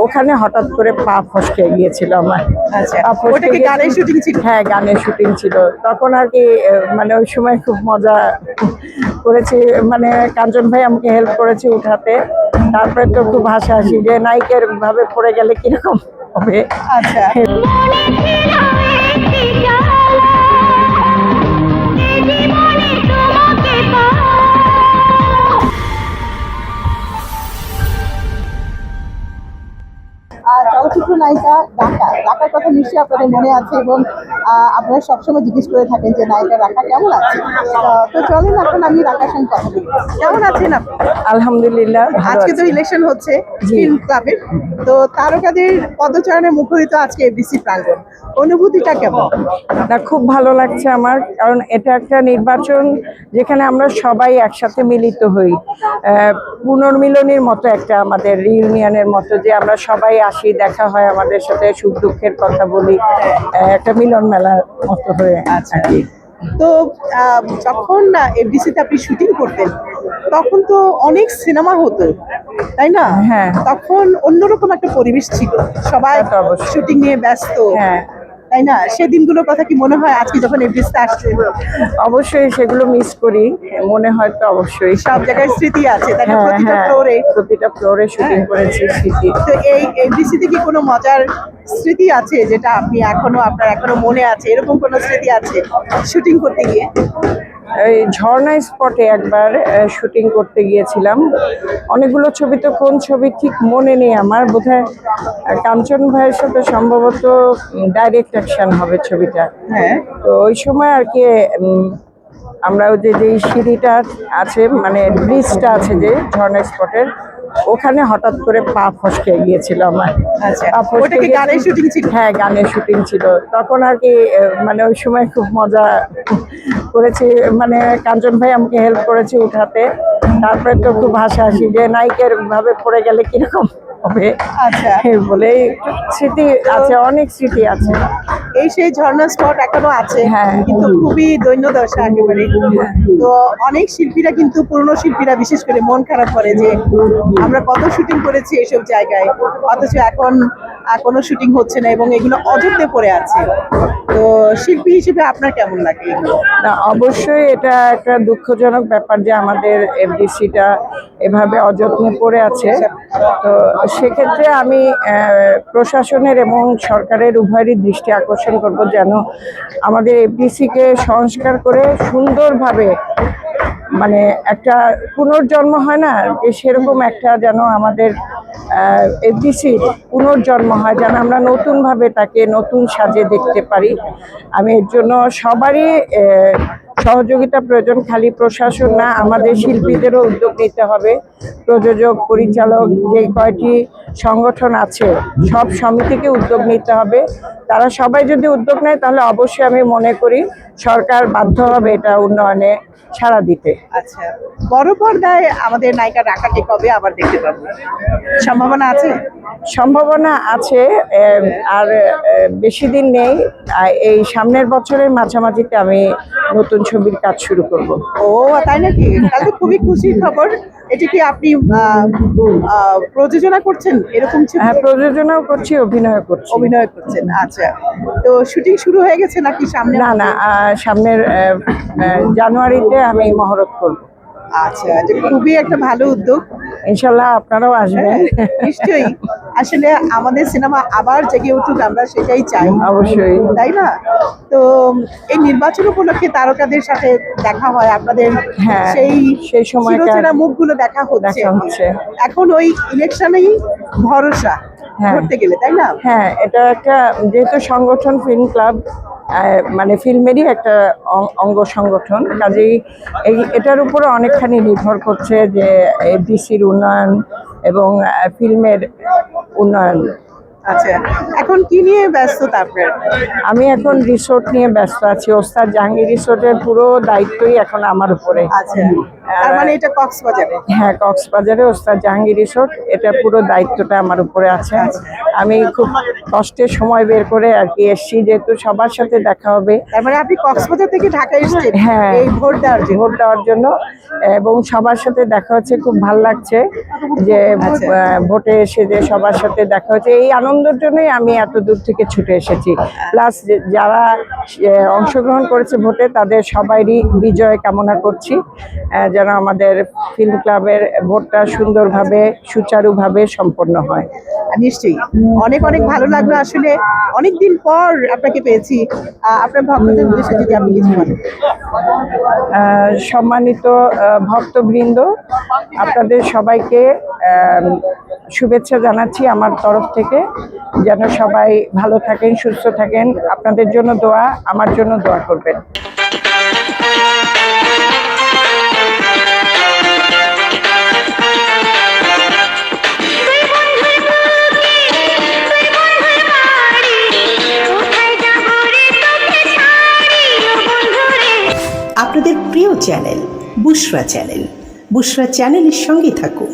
ওখানে হঠাৎ করে পা ফসকে গিয়েছিল আমার। আচ্ছা, পা ফসকে ওটা কি গানের শুটিং ছিল? হ্যাঁ, গানের শুটিং ছিল। তখন আর কি মানে ওই সময় খুব মজা করেছি, মানে কাঞ্চন ভাই আমাকে হেল্প করেছে উঠাতে। তারপরে তো খুব হাসাহাসি যে নায়িকার ভাবে পড়ে গেলে কিরকম হবে। আচ্ছা, চলচ্চিত্র নায়িকা রাকার কথা নিশ্চয়ই আপনাদের মনে আছে এবং আপনারা সবসময় জিজ্ঞেস করে থাকেন যে নায়িকা রাকা কেমন আছে। তো চলেন এখন আমি রাকার সঙ্গে কথা বলি। কেমন আছেন আপনি? আলহামদুলিল্লাহ, আজকে তো ইলেকশন হচ্ছে ফিল্ম ক্লাবের, তো তারকাদের পদচারণে মুখরিত আজকে এফডিসি প্রাঙ্গণ, অনুভূতিটা কেমন? না, খুব ভালো লাগছে আমার, কারণ এটা একটা নির্বাচন যেখানে আমরা সবাই একসাথে মিলিত হই। পুনর্মিলনীর মতো একটা আমাদের রিউনিয়নের মতো, যে আমরা সবাই আসি, দেখা হয়, আমাদের সাথে সুখ দুঃখের কথা বলি, একটা মিলন মেলার মতো হয়ে আচ্ছা, তো যখন এফডিসিতে আপনি শুটিং করতেন তখন তো অনেক সিনেমা হতো, তাই না? হ্যাঁ, তখন অন্যরকম একটা পরিবেশ ছিল, সবাই তা তো অবশ্যই। শুটিং নিয়ে ব্যস্ত, হ্যাঁ, তাই না? সেদিনগুলোর কথা কি মনে হয় আজকে যখন এফডিসিতে আসছে? অবশ্যই সেগুলো মিস করি, মনে হয় তো অবশ্যই। সব জায়গায় স্মৃতি আছে, তাই না? হ্যাঁ, প্রতিটা হ্যাঁ, ফ্লোরে। প্রতিটা ফ্লোরে শুটিং করেছি, স্মৃতি। তো এই এফডিসিতে কি কোনো মজার স্মৃতি আছে যেটা আপনি আপনার এখনো মনে আছে, এরকম কোনো স্মৃতি আছে শুটিং করতে গিয়ে? এই ঝর্ণা স্পটে একবার শুটিং করতে গিয়েছিলাম। অনেকগুলো ছবি, তো কোন ছবি ঠিক মনে নেই আমার, বোধহয় কাঞ্চন ভাইয়ের সাথে সম্ভবত ডাইরেক্ট অ্যাকশন হবে ছবিটা। হ্যাঁ, তো ওই সময় আর কি আমরা ওই যে যেই সিঁড়িটা আছে, মানে ব্রিজটা আছে যে ঝর্ণা স্পটের, ওখানে হঠাৎ করে পা ফসকে গিয়েছিল আমার। আচ্ছা, পা ফসকে ওটা কি গানের শুটিং ছিল? হ্যাঁ, গানের শুটিং ছিল। তখন আর কি মানে ওই সময় খুব মজা করেছি, মানে কাঞ্চন ভাই আমাকে হেল্প করেছে উঠাতে। তারপরে তো খুব হাসাহাসি যে নায়িকার ভাবে পড়ে গেলে কিরকম হবে। আচ্ছা, বলে স্মৃতি আছে, অনেক স্মৃতি আছে। এই সেই ঝর্ণা স্পট এখনো আছে, হ্যাঁ, কিন্তু খুবই দৈন্যদশা একেবারে। তো অনেক শিল্পীরা, কিন্তু পুরনো শিল্পীরা বিশেষ করে মন খারাপ করে যে আমরা কত শুটিং করেছি এসব জায়গায়, অথচ এখন কোনো শুটিং হচ্ছে না এবং এগুলো অযত্নে পড়ে আছে। তো শিল্পী হিসেবে আপনার কেমন লাগে এগুলো? না, অবশ্যই এটা একটা দুঃখজনক ব্যাপার যে আমাদের এফডিসিটা এভাবে অযত্নে পড়ে আছে। তো সেক্ষেত্রে আমি প্রশাসনের এবং সরকারের উভয়েরই দৃষ্টি আকর্ষণ করব, যেন আমাদের এফডিসিকে সংস্কার করে সুন্দরভাবে, মানে একটা পুনর্জন্ম হয় না, যে সেরকম একটা যেন আমাদের এফডিসি পুনর্জন্ম হয়, যেন আমরা নতুনভাবে তাকে নতুন সাজে দেখতে পারি। আমি এর জন্য সবারই সহযোগিতা প্রয়োজন, খালি প্রশাসন না, আমাদের শিল্পীদেরও উদ্যোগ নিতে হবে। প্রযোজক, পরিচালক, যে কয়টি সংগঠন আছে সব সমিতিকে উদ্যোগ নিতে হবে। তারা সবাই যদি উদ্যোগ নেয় তাহলে অবশ্যই আমি মনে করি সরকার বাধ্য হবে এটা উন্নয়নে সাড়া দিতে। আচ্ছা, বড় পর্দায় আমাদের নায়িকা রাকাকে কবে আবার দেখতে পাবো? সম্ভাবনা আছে? সম্ভাবনা আছে, আর বেশি দিন নেই। এই সামনের বছরের মাঝামাঝিতে আমি নতুন ছবির কাজ শুরু করব। ও, তাই নাকি? তাহলে তো খুবই খুশির খবর। এটা কি আপনি প্রযোজনা করছেন এরকম ছবি? হ্যাঁ, প্রযোজনাও করছি, অভিনয় করছি। অভিনয় করছেন, আচ্ছা। তো শুটিং শুরু হয়ে গেছে নাকি সামনে? না, না, সামনের জানুয়ারিতে আমি মহরত করব। আচ্ছা, এটা খুবই একটা ভালো উদ্যোগ। ইনশাল্লাহ আপনারাও আসবেন। নিশ্চয়ই। আসলে আমাদের সিনেমা আবার জেগে উঠুক, আমরা সেটাই চাই, অবশ্যই, তাই না? তো এই নির্বাচন উপলক্ষে তারকাদের সাথে দেখা হয় আপনাদের, হ্যাঁ, সেই সময়টা চিরচেনা মুখগুলো দেখা হচ্ছে। এখন ওই ইলেকশনেই ভরসা হ্যাঁ, ধরতে গেলে, তাই না? হ্যাঁ, এটা একটা, যেহেতু সংগঠন ফিল্ম ক্লাব, মানে ফিল্মেরই একটা অঙ্গ সংগঠন, কাজেই এটার উপরে অনেকখানি নির্ভর করছে যে এফডিসির উন্নয়ন এবং ফিল্মের উন্নয়ন। আচ্ছা, এখন কি নিয়ে ব্যস্ততা আপনার? আমি এখন রিসোর্ট নিয়ে ব্যস্ত আছি। ওস্তাদ জাহাঙ্গীর রিসোর্টের পুরো দায়িত্বই এখন আমার উপরে। আচ্ছা, তার মানে এটা কক্সবাজারে? হ্যাঁ, কক্সবাজারে ওস্তাদ জাহাঙ্গীর রিসোর্ট, এটা পুরো দায়িত্বটা আমার উপরে আছে। আমি খুব কষ্টে সময় বের করে আর কি এসেছি, যেহেতু সবার সাথে দেখা হবে। তার মানে আপনি কক্সবাজার থেকে ঢাকা এসেছেন হ্যাঁ, এই ভোট দেওয়ার জন্য? ভোট দেওয়ার জন্য, এবং সবার সাথে দেখা হচ্ছে, খুব ভালো লাগছে যে ভোটে এসে যে সবার সাথে দেখা হচ্ছে। এই আনন্দের জন্যই আমি এত দূর থেকে ছুটে এসেছি। প্লাস যারা অংশগ্রহণ করেছে ভোটে তাদের সবারই বিজয় কামনা করছি, যেন আমাদের ফিল্ম ক্লাবের ভোটটা সুন্দরভাবে সুচারুভাবে সম্পন্ন হয়। নিশ্চয়ই অনেক অনেক ভালো লাগলো, আসলে অনেকদিন পর আপনাকে পেয়েছি। আপনার ভক্তদের উদ্দেশ্যে যদি আপনি কিছু বলেন। সম্মানিত ভক্তবৃন্দ, আপনাদের সবাইকে শুভেচ্ছা জানাচ্ছি আমার তরফ থেকে। যেন সবাই ভালো থাকেন, সুস্থ থাকেন। আপনাদের জন্য দোয়া, আমার জন্য দোয়া করবেন। আপনাদের প্রিয় চ্যানেল বুশরা চ্যানেলের সঙ্গে থাকুন।